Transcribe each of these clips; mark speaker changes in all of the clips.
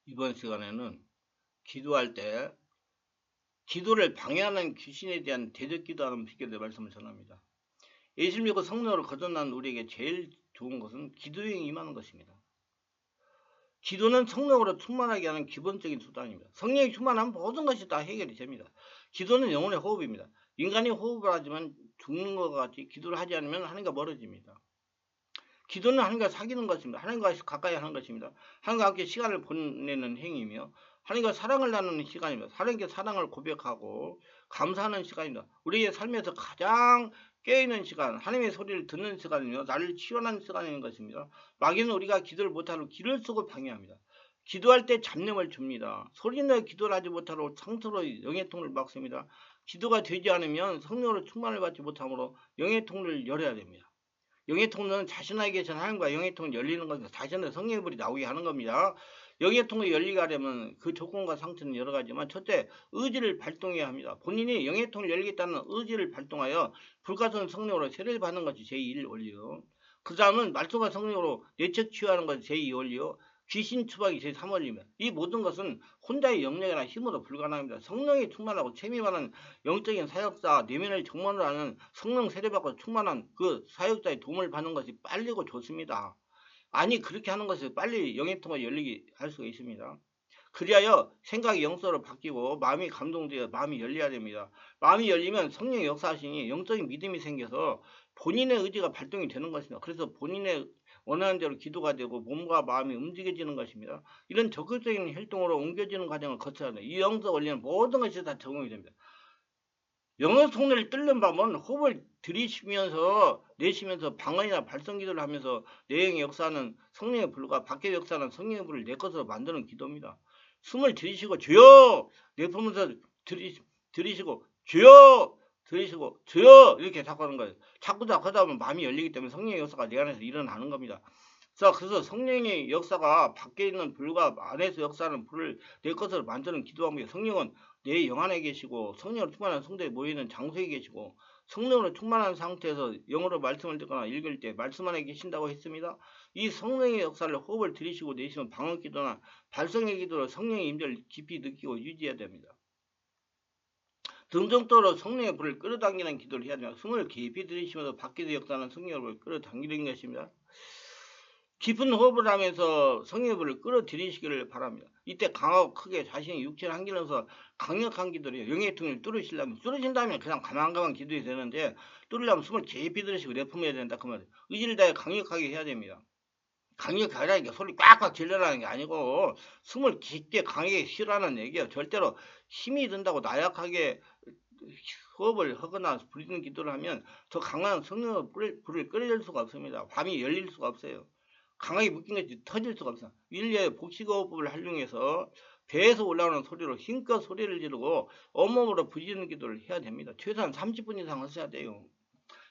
Speaker 1: 이번 시간에는 기도할 때 기도를 방해하는 귀신에 대한 대적 기도하는 비결의 말씀을 전합니다. 예수 믿고 성령으로 거듭난 우리에게 제일 좋은 것은 기도에 임하는 것입니다. 기도는 성령으로 충만하게 하는 기본적인 수단입니다. 성령이 충만하면 모든 것이 다 해결이 됩니다. 기도는 영혼의 호흡입니다. 인간이 호흡을 하지만 죽는 것 같이 기도를 하지 않으면 하나님과 멀어집니다. 기도는 하나님과 사귀는 것입니다. 하나님과 가까이 하는 것입니다. 하나님과 함께 시간을 보내는 행위이며 하나님과 사랑을 나누는 시간입니다. 하나님께 사랑을 고백하고 감사하는 시간입니다. 우리의 삶에서 가장 깨어있는 시간, 하나님의 소리를 듣는 시간이며 나를 치유하는 시간인 것입니다. 마귀는 우리가 기도를 못하도록 길을 쓰고 방해합니다. 기도할 때 잡념을 줍니다. 소리내어 기도를 하지 못하도록 상처로 영의 통을 막습니다. 기도가 되지 않으면 성령으로 충만을 받지 못하므로 영의 통을 열어야 됩니다. 영의 통로는 자신에게 계신 하나님과 영의 통이 열리는 것은 자신의 성령의 불이 나오게 하는 겁니다. 영의 통이 열리게 하려면 그 조건과 상태는 여러 가지지만 첫째, 의지를 발동해야 합니다. 본인이 영의 통을 열리겠다는 의지를 발동하여 불가선 성령으로 세례를 받는 것이 제1 원리요. 그 다음은 말씀과 성령으로 내적 치유하는 것이 제2 원리요. 귀신 추방이 제3 원리입니다. 이 모든 것은 혼자의 영역이나 힘으로 불가능합니다. 성령이 충만하고 체미하는 영적인 사역자, 내면을 정말로 하는 성령 세례받고 충만한 그 사역자의 도움을 받는 것이 빠르고 좋습니다. 아니 그렇게 하는 것이 빨리 영의 통을 열리게 할 수가 있습니다. 그리하여 생각이 영적으로 바뀌고 마음이 감동되어 마음이 열려야 됩니다. 마음이 열리면 성령의 역사하시니 영적인 믿음이 생겨서 본인의 의지가 발동이 되는 것입니다. 그래서 본인의 원하는 대로 기도가 되고 몸과 마음이 움직여지는 것입니다. 이런 적극적인 활동으로 옮겨지는 과정을 거쳐야 합니다. 이 영적 원리는 모든 것이 다 적용이 됩니다. 영의 통로를 뚫는 방법은 호흡을 들이쉬면서 내쉬면서 방언이나 발성 기도를 하면서 내영의 역사는 성령의 불과 밖의 역사는 성령의 불을 내 것으로 만드는 기도입니다. 숨을 들이쉬고 주여 내뿜으면서 들이쉬고 주여 들이쉬고 주여 이렇게 자꾸 하는 거예요. 자꾸 하다 보면 마음이 열리기 때문에 성령의 역사가 내 안에서 일어나는 겁니다. 자, 그래서 성령의 역사가 밖에 있는 불과 안에서 역사하는 불을 내 것으로 만드는 기도하며 성령은 내 영 안에 계시고 성령으로 충만한 성도에 모이는 장소에 계시고 성령으로 충만한 상태에서 영어로 말씀을 듣거나 읽을 때 말씀 안에 계신다고 했습니다. 이 성령의 역사를 호흡을 들이쉬고 내쉬면 방언 기도나 발성의 기도로 성령의 임재를 깊이 느끼고 유지해야 됩니다. 등정도로 성령의 불을 끌어당기는 기도를 해야 됩니다. 숨을 깊이 들이쉬면서 밖에서 역사하는 성령의 불을 끌어당기는 것입니다. 깊은 호흡을 하면서 성령의 불을 끌어들이시기를 바랍니다. 이때 강하고 크게 자신의 육체를 한기면서 강력한 기도를 해요. 영의 통을 뚫으신다면 그냥 가만가만 기도해야 되는데 뚫으려면 숨을 깊이 들이쉬고 내뿜어야 된다 그 말이에요. 의지를 다해 강력하게 해야 됩니다. 강력하게 하라는 게 소리 꽉꽉 질러라는 게 아니고 숨을 깊게 강하게 쉬라는 얘기예요. 절대로 힘이 든다고 나약하게 호흡을 하거나 부리는 기도를 하면 더 강한 성령의 불을 끌어낼 수가 없습니다. 밤이 열릴 수가 없어요. 강하게 묶인 것이 터질 수가 없어. 인류의 복식호흡법을 활용해서 배에서 올라오는 소리로 힘껏 소리를 지르고 온몸으로 부지는 기도를 해야 됩니다. 최소한 30분 이상 하셔야 돼요.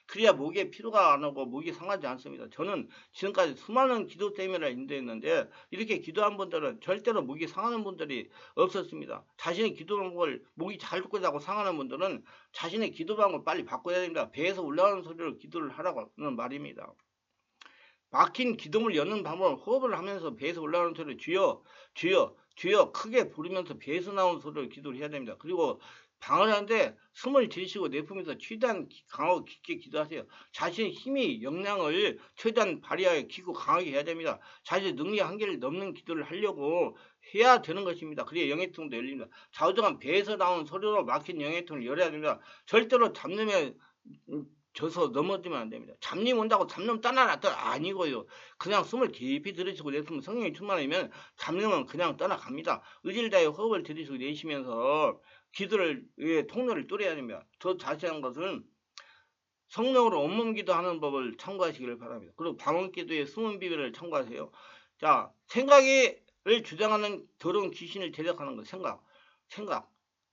Speaker 1: 그래야 목에 피로가 안 오고 목이 상하지 않습니다. 저는 지금까지 수많은 기도 세미나를 인도했는데 이렇게 기도한 분들은 절대로 목이 상하는 분들이 없었습니다. 자신의 기도 방법을 목이 잘 듣고 자고 상하는 분들은 자신의 기도 방법을 빨리 바꿔야 됩니다. 배에서 올라오는 소리로 기도를 하라고 하는 말입니다. 막힌 기도를 여는 방법은 호흡을 하면서 배에서 올라오는 소리를 주여 주여 주여 크게 부르면서 배에서 나오는 소리를 기도를 해야 됩니다. 그리고 방언을 하는데 숨을 들이쉬고 내뿜으면서 최대한 강하고 깊게 기도하세요. 자신의 힘이 역량을 최대한 발휘하여 깊고 강하게 해야 됩니다. 자신의 능력 한계를 넘는 기도를 하려고 해야 되는 것입니다. 그래야 영의 통도 열립니다. 좌우정한 배에서 나오는 소리로 막힌 영의 통을 열어야 됩니다. 절대로 잡념에 져서 넘어지면 안 됩니다. 잡념 온다고 잡념 떠나놨다 아니고요. 그냥 숨을 깊이 들이쉬고 내쉬면 성령이 충만하면 잡념은 그냥 떠나갑니다. 의지를 다해 호흡을 들이쉬고 내쉬면서 기도를 통로를 뚫어야 됩니다. 더 자세한 것은 성령으로 온몸 기도하는 법을 참고하시기를 바랍니다. 그리고 방언 기도의 숨은 비밀을 참고하세요. 자, 생각을 주장하는 더러운 귀신을 대적하는 것.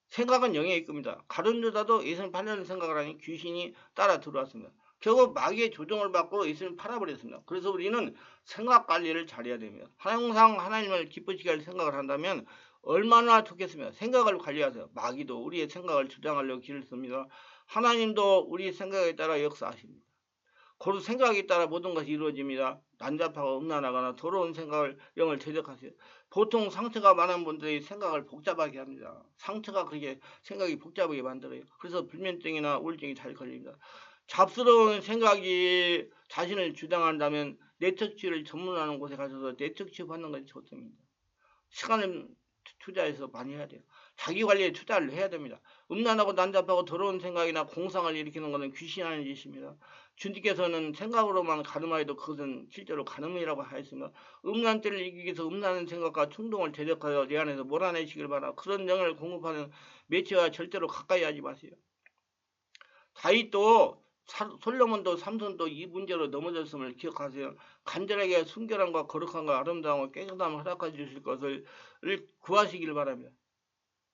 Speaker 1: 생각은 영의 입금입니다. 가룟유다도 예수님 팔려는 생각을 하니 귀신이 따라 들어왔습니다. 결국 마귀의 조종을 받고 예수님을 팔아버렸습니다. 그래서 우리는 생각 관리를 잘해야 됩니다. 항상 하나님을 기쁘시게 할 생각을 한다면 얼마나 좋겠습니까? 생각을 관리하세요. 마귀도 우리의 생각을 주장하려고 길을 씁니다. 하나님도 우리의 생각에 따라 역사하십니다. 고루 생각에 따라 모든 것이 이루어집니다. 난잡하고 음란하거나 더러운 생각을 영을 대적하세요. 보통 상처가 많은 분들이 생각을 복잡하게 합니다. 상처가 그게 생각이 복잡하게 만들어요. 그래서 불면증이나 우울증이 잘 걸립니다. 잡스러운 생각이 자신을 주장한다면 내적 치유를 전문하는 곳에 가셔서 내적 치유 받는 것이 좋습니다. 시간을 투자해서 많이 해야 돼요. 자기 관리에 투자를 해야 됩니다. 음란하고 난잡하고 더러운 생각이나 공상을 일으키는 것은 귀신하는 짓입니다. 주님께서는 생각으로만 가늠하여도 그것은 실제로 가늠이라고 하였습니다. 음란죄를 이기기 위해서 음란한 생각과 충동을 대적하여 내 안에서 몰아내시길 바라. 그런 영을 공급하는 매체와 절대로 가까이 하지 마세요. 다윗도 솔로몬도 삼손도 이 문제로 넘어졌음을 기억하세요. 간절하게 순결함과 거룩함과 아름다움과 깨끗함을 허락해 주실 것을 구하시길 바랍니다.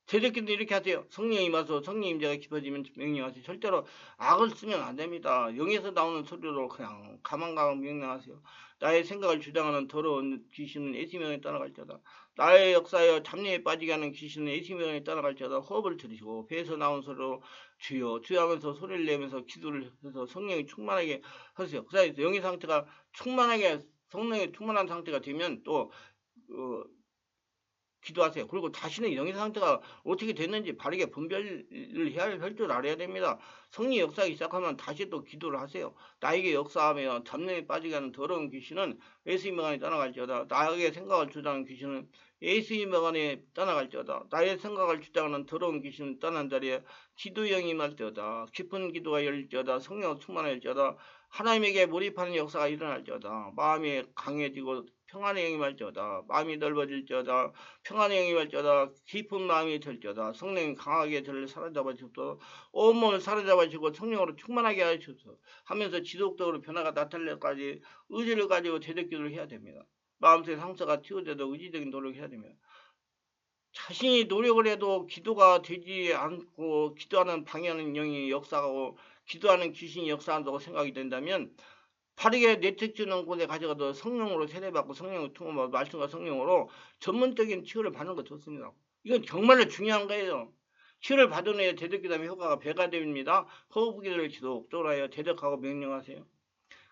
Speaker 1: 제자끼도 이렇게 하세요. 성령이 임하소 성령 임재가 깊어지면 명령하세요. 절대로 악을 쓰면 안 됩니다. 영에서 나오는 소리로 그냥 가만 명령하세요. 나의 생각을 주장하는 더러운 귀신은 예수명에 떠나갈지어다. 나의 역사여 잡내에 빠지게 하는 귀신은 예수명에 떠나갈지어다. 호흡을 들이시고 배에서 나온 소리로 주여 주여 하면서 소리를 내면서 기도를 해서 성령이 충만하게 하세요. 그 사이에서 영의 상태가 충만하게 성령이 충만한 상태가 되면 또 기도하세요. 그리고 자신의 영의 상태가 어떻게 됐는지 바르게 분별을 해야 할 줄 알아야 됩니다. 성령 역사하기 시작하면 다시 또 기도를 하세요. 나에게 역사하며 잡내에 빠지게 하는 더러운 귀신은 예수의 명안에 떠나갈지어다. 나에게 생각을 주장하는 귀신은 예수의 명안에 떠나갈지어다. 나의 생각을 주장하는 더러운 귀신은 떠난 자리에 기도의 영이 임할지어다. 깊은 기도가 열릴지어다. 성령 충만할지어다. 하나님에게 몰입하는 역사가 일어날지어다. 마음이 강해지고 평안의 영이 임할지어다. 마음이 넓어질지어다. 평안의 영이 임할지어다. 깊은 마음이 들지어다. 성령이 강하게 저를 사로잡아 주소서. 온몸을 사로잡아 주고 성령으로 충만하게 하시소서 하면서 지속적으로 변화가 나타날 때까지 의지를 가지고 제적기도를 해야 됩니다. 마음속의 상처가 튀어져도 의지적인 노력을 해야 됩니다. 자신이 노력을 해도 기도가 되지 않고 기도하는 방해하는 영이 역사하고 기도하는 귀신이 역사한다고 생각이 된다면 바르게 내tek주는 곳에 가져가도 성령으로 세례받고 성령을 통하고 말씀과 성령으로 전문적인 치유를 받는 거 좋습니다. 이건 정말로 중요한 거예요. 치유를 받은 후에 대적기도하면 효과가 배가 됩니다. 호흡기도를 지속적으로 하여 대적하고 명령하세요.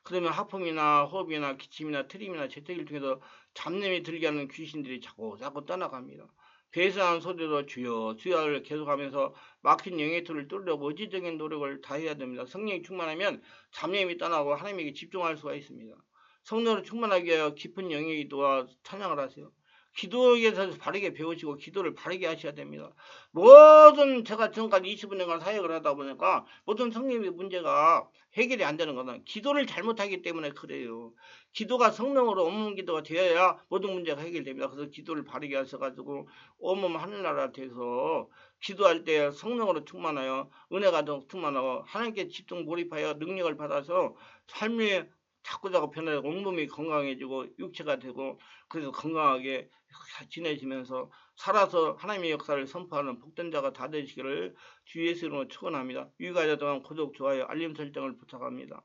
Speaker 1: 그러면 하품이나 호흡이나 기침이나 트림이나 재택을 통해서 잡념이 들게 하는 귀신들이 자꾸 떠나갑니다. 배에서 나는 소리로 주여 주여를 계속하면서 막힌 영예토를 뚫으려고 의지적인 노력을 다해야 됩니다. 성령이 충만하면 잡념이 떠나고 하나님에게 집중할 수가 있습니다. 성령으로 충만하게 위하여 깊은 영의 기도와 찬양을 하세요. 기도에서 바르게 배우시고 기도를 바르게 하셔야 됩니다. 모든 제가 지금까지 20년간 사역을 하다 보니까 모든 성령의 문제가 해결이 안 되는 거는 기도를 잘못하기 때문에 그래요. 기도가 성령으로 온몸 기도가 되어야 모든 문제가 해결됩니다. 그래서 기도를 바르게 하셔가지고 온몸 하늘나라 돼서 기도할 때 성령으로 충만하여 은혜가 더 충만하고 하나님께 집중 몰입하여 능력을 받아서 삶이 자꾸자꾸 변하고 온몸이 건강해지고 육체가 되고 그래서 건강하게 지내시면서 살아서 하나님의 역사를 선포하는 복된 자가 다 되시기를 주 예수 이름으로 축원합니다. 유익하셨다면 구독, 좋아요, 알림 설정을 부탁합니다.